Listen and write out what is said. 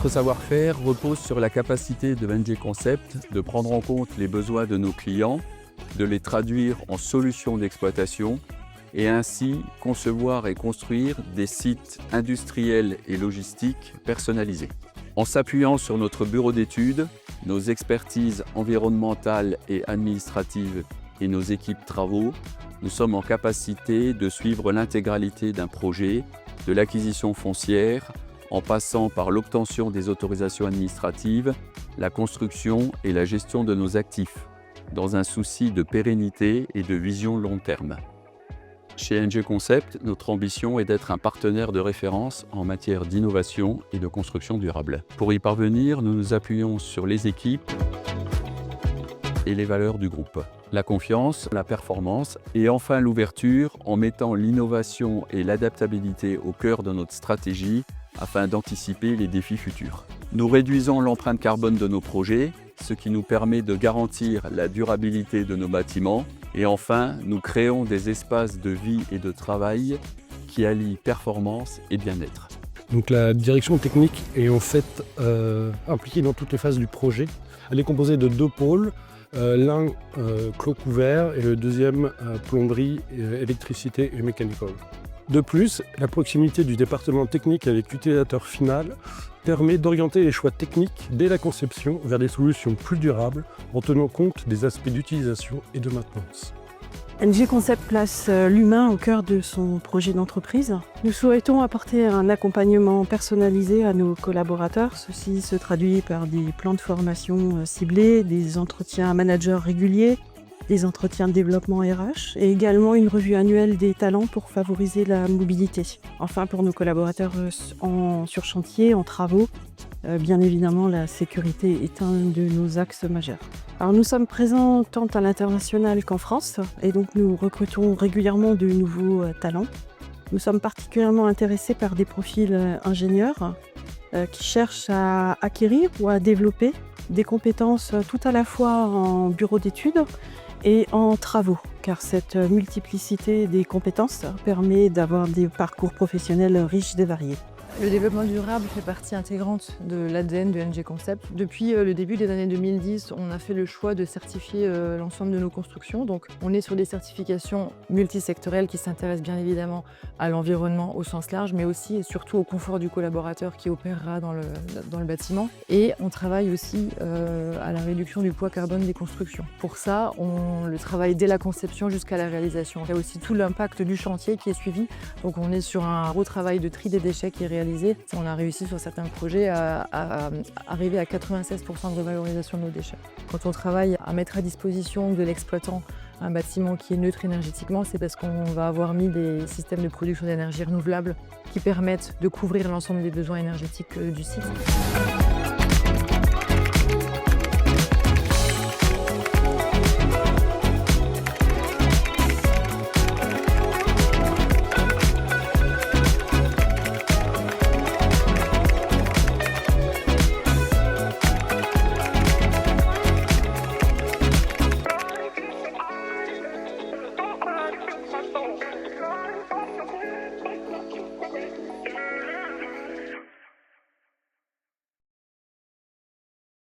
Notre savoir-faire repose sur la capacité de NG Concept de prendre en compte les besoins de nos clients, de les traduire en solutions d'exploitation et ainsi concevoir et construire des sites industriels et logistiques personnalisés. En s'appuyant sur notre bureau d'études, nos expertises environnementales et administratives et nos équipes travaux, nous sommes en capacité de suivre l'intégralité d'un projet, de l'acquisition foncière, en passant par l'obtention des autorisations administratives, la construction et la gestion de nos actifs, dans un souci de pérennité et de vision long terme. Chez NG Concept, notre ambition est d'être un partenaire de référence en matière d'innovation et de construction durable. Pour y parvenir, nous nous appuyons sur les équipes et les valeurs du groupe. La confiance, la performance et enfin l'ouverture en mettant l'innovation et l'adaptabilité au cœur de notre stratégie afin d'anticiper les défis futurs. Nous réduisons l'empreinte carbone de nos projets, ce qui nous permet de garantir la durabilité de nos bâtiments. Et enfin, nous créons des espaces de vie et de travail qui allient performance et bien-être. Donc la direction technique est en fait impliquée dans toutes les phases du projet. Elle est composée de 2 pôles, l'un clos couvert et le deuxième plomberie, électricité et mécanical. De plus, la proximité du département technique avec l'utilisateur final permet d'orienter les choix techniques dès la conception vers des solutions plus durables en tenant compte des aspects d'utilisation et de maintenance. NG Concept place l'humain au cœur de son projet d'entreprise. Nous souhaitons apporter un accompagnement personnalisé à nos collaborateurs. Ceci se traduit par des plans de formation ciblés, des entretiens managers réguliers, des entretiens de développement RH et également une revue annuelle des talents pour favoriser la mobilité. Enfin, pour nos collaborateurs sur chantier, en travaux, bien évidemment, la sécurité est un de nos axes majeurs. Alors, nous sommes présents tant à l'international qu'en France et donc nous recrutons régulièrement de nouveaux talents. Nous sommes particulièrement intéressés par des profils ingénieurs qui cherchent à acquérir ou à développer des compétences tout à la fois en bureau d'études et en travaux, car cette multiplicité des compétences permet d'avoir des parcours professionnels riches et variés. Le développement durable fait partie intégrante de l'ADN de NG Concept. Depuis le début des années 2010, on a fait le choix de certifier l'ensemble de nos constructions. Donc, on est sur des certifications multisectorielles qui s'intéressent bien évidemment à l'environnement au sens large, mais aussi et surtout au confort du collaborateur qui opérera dans le bâtiment. Et on travaille aussi à la réduction du poids carbone des constructions. Pour ça, on le travaille dès la conception jusqu'à la réalisation. Il y a aussi tout l'impact du chantier qui est suivi. Donc, on est sur un gros travail de tri des déchets qui est réalisé. On a réussi sur certains projets à arriver à 96% de revalorisation de nos déchets. Quand on travaille à mettre à disposition de l'exploitant un bâtiment qui est neutre énergétiquement, c'est parce qu'on va avoir mis des systèmes de production d'énergie renouvelable qui permettent de couvrir l'ensemble des besoins énergétiques du site.